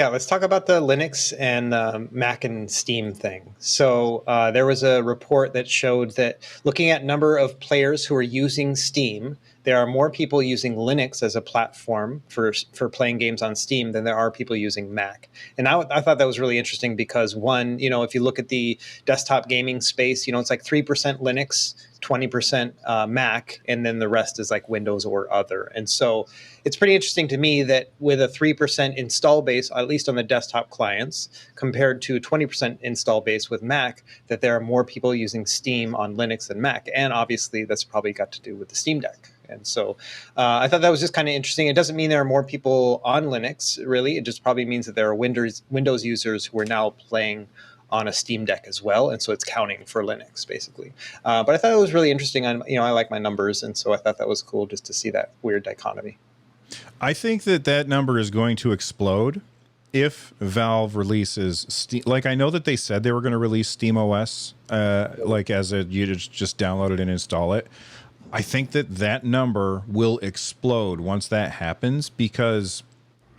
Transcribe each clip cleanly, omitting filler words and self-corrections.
Yeah, let's talk about the Linux and Mac and Steam thing. So there was a report that showed that looking at number of players who are using Steam, there are more people using Linux as a platform for playing games on Steam than there are people using Mac. And I thought that was really interesting because one, if you look at the desktop gaming space, it's like 3% Linux, 20% Mac, and then the rest is like Windows or other. And so it's pretty interesting to me that with a 3% install base, at least on the desktop clients, compared to 20% install base with Mac, that there are more people using Steam on Linux than Mac. And obviously, that's probably got to do with the Steam Deck. And so I thought that was just kind of interesting. It doesn't mean there are more people on Linux, really. It just probably means that there are Windows users who are now playing on a Steam Deck as well, and so it's counting for Linux basically. But I thought it was really interesting. I like my numbers, and so I thought that was cool just to see that weird dichotomy. I think that number is going to explode if Valve releases Steam. Like, I know that they said they were going to release Steam OS, like as a you just download it and install it. I think that number will explode once that happens, because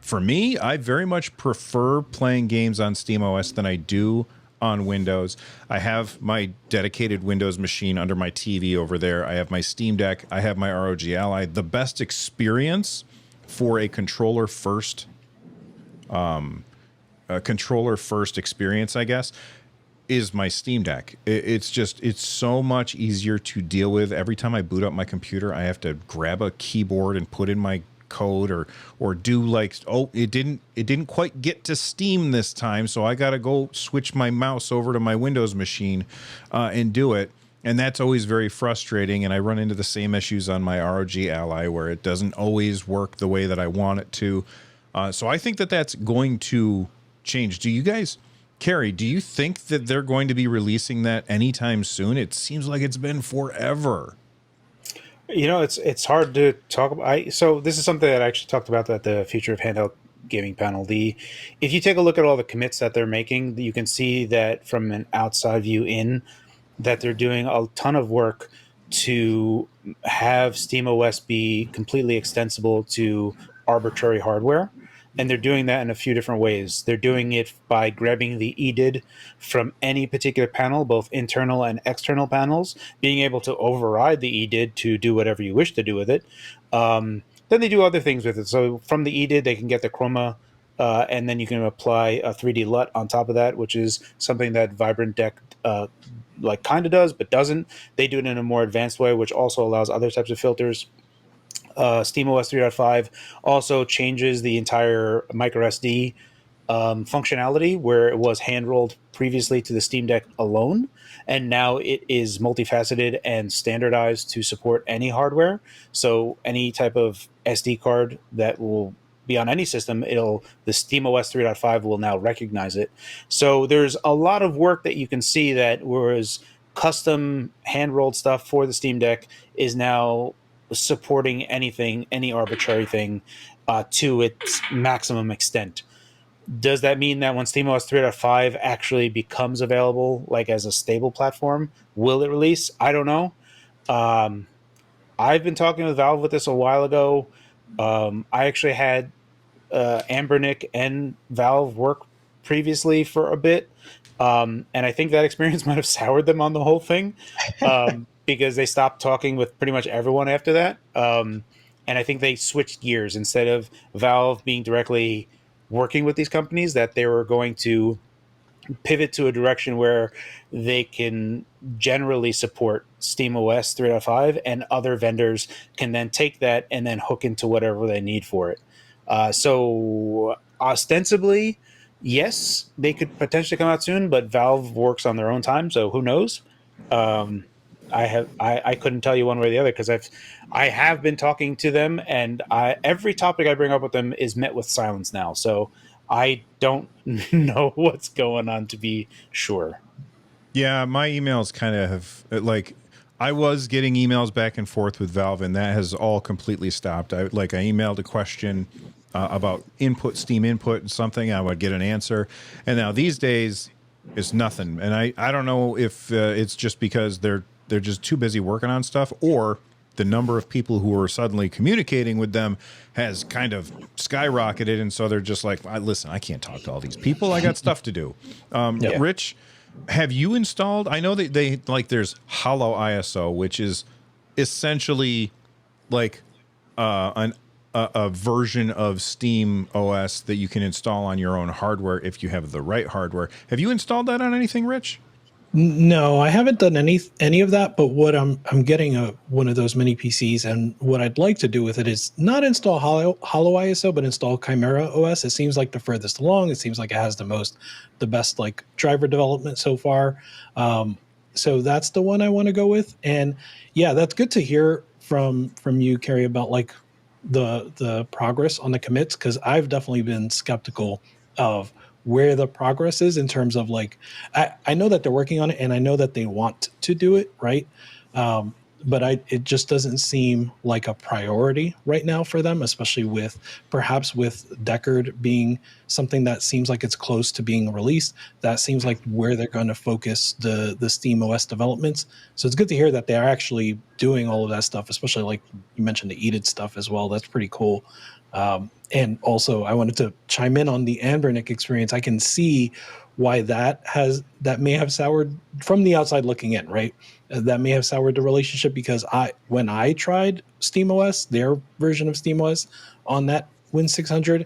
for me, I very much prefer playing games on Steam OS than I do on Windows. I have my dedicated Windows machine under my TV over there. I have my Steam Deck. I have my ROG Ally. The best experience for a controller first experience, I guess, is my Steam Deck. It's so much easier to deal with. Every time I boot up my computer, I have to grab a keyboard and put in my code or do like, oh, it didn't quite get to Steam this time, so I gotta go switch my mouse over to my Windows machine and do it. And that's always very frustrating, and I run into the same issues on my ROG Ally where it doesn't always work the way that I want it to. So I think that's going to change. Do you guys, Carrie, do you think that they're going to be releasing that anytime soon? It seems like it's been forever. It's hard to talk about. So this is something that I actually talked about at the Future of Handheld Gaming panel. If you take a look at all the commits that they're making, you can see that from an outside view in, that they're doing a ton of work to have SteamOS be completely extensible to arbitrary hardware. And they're doing that in a few different ways. They're doing it by grabbing the EDID from any particular panel, both internal and external panels, being able to override the EDID to do whatever you wish to do with it. Then they do other things with it. So from the EDID, they can get the chroma, and then you can apply a 3D LUT on top of that, which is something that Vibrant Deck kind of does, but doesn't. They do it in a more advanced way, which also allows other types of filters. SteamOS 3.5 also changes the entire microSD functionality, where it was hand-rolled previously to the Steam Deck alone, and now it is multifaceted and standardized to support any hardware. So any type of SD card that will be on any system, the SteamOS 3.5 will now recognize it. So there's a lot of work that you can see that whereas custom hand-rolled stuff for the Steam Deck is now supporting anything, any arbitrary thing, to its maximum extent. Does that mean that when SteamOS 3.5 actually becomes available, like as a stable platform, will it release? I don't know. I've been talking with Valve with this a while ago. I actually had Ambernick and Valve work previously for a bit, and I think that experience might have soured them on the whole thing. Because they stopped talking with pretty much everyone after that. And I think they switched gears. Instead of Valve being directly working with these companies, that they were going to pivot to a direction where they can generally support SteamOS 3.5, and other vendors can then take that and then hook into whatever they need for it. So ostensibly, yes, they could potentially come out soon, but Valve works on their own time, so who knows? I couldn't tell you one way or the other, because I have been talking to them, and every topic I bring up with them is met with silence now. So I don't know what's going on, to be sure. Yeah, my emails kind of have, like, I was getting emails back and forth with Valve, and that has all completely stopped. I emailed a question about Steam input and something. I would get an answer, and now these days it's nothing. And I don't know if it's just because they're just too busy working on stuff, or the number of people who are suddenly communicating with them has kind of skyrocketed, and so they're just like, listen, I can't talk to all these people. I got stuff to do. Yeah. Rich, have you installed? I know that they like there's Hollow ISO, which is essentially like a version of Steam OS that you can install on your own hardware if you have the right hardware. Have you installed that on anything, Rich? No, I haven't done any of that. But what I'm getting one of those mini PCs, and what I'd like to do with it is not install Hollow ISO, but install Chimera OS. It seems like the furthest along. It seems like it has the best like driver development so far. So that's the one I want to go with. And yeah, that's good to hear from you, Carrie, about like the progress on the commits, because I've definitely been skeptical of where the progress is in terms of like I know that they're working on it and I know that they want to do it right, but it just doesn't seem like a priority right now for them, especially with Deckard being something that seems like it's close to being released. That seems like where they're going to focus the Steam OS developments. So it's good to hear that they are actually doing all of that stuff, especially like you mentioned the EDIT stuff as well. That's pretty cool. And also I wanted to chime in on the Anbernic experience. I can see why that may have soured from the outside looking in, right? That may have soured the relationship, because when I tried SteamOS, their version of SteamOS on that Win 600,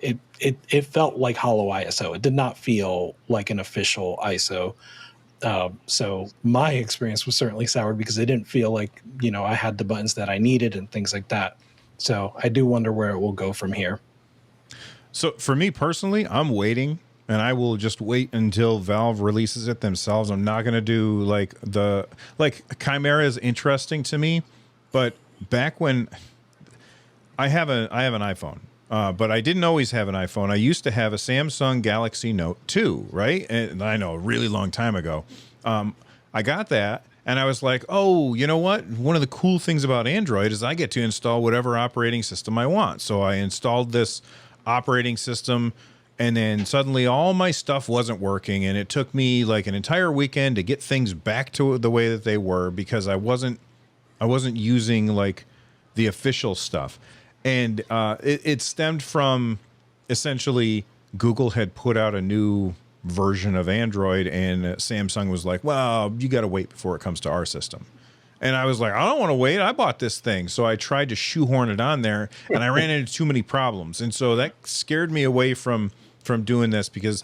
it felt like Hollow ISO. It did not feel like an official ISO. So my experience was certainly soured because it didn't feel like, I had the buttons that I needed and things like that. So I do wonder where it will go from here. So for me personally, I'm waiting, and I will just wait until Valve releases it themselves. I'm not going to do like Chimera is interesting to me, but back when I have an iPhone, but I didn't always have an iPhone. I used to have a Samsung Galaxy Note 2, right? And I know a really long time ago. I got that. And I was like, oh, you know what? One of the cool things about Android is I get to install whatever operating system I want. So I installed this operating system, and then suddenly all my stuff wasn't working. And it took me like an entire weekend to get things back to the way that they were, because I wasn't using like the official stuff. And it stemmed from essentially Google had put out a new version of Android, and Samsung was like, well, you got to wait before it comes to our system. And I was like, I don't want to wait. I bought this thing. So I tried to shoehorn it on there, and I ran into too many problems. And so that scared me away from doing this, because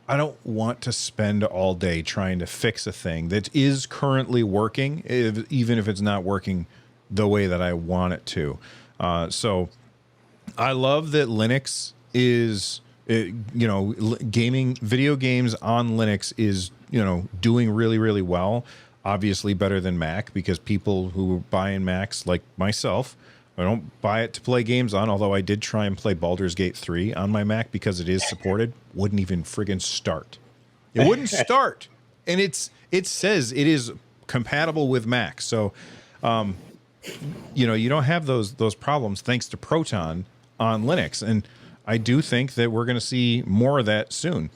I don't want to spend all day trying to fix a thing that is currently working, even if it's not working the way that I want it to. So I love that Linux is, video games on Linux is, doing really, really well. Obviously better than Mac, because people who buy in Macs, like myself, I don't buy it to play games on, although I did try and play Baldur's Gate 3 on my Mac because it is supported. Wouldn't even friggin' start. It wouldn't start. And it says it is compatible with Mac. So, you don't have those problems thanks to Proton on Linux. And I do think that we're going to see more of that soon.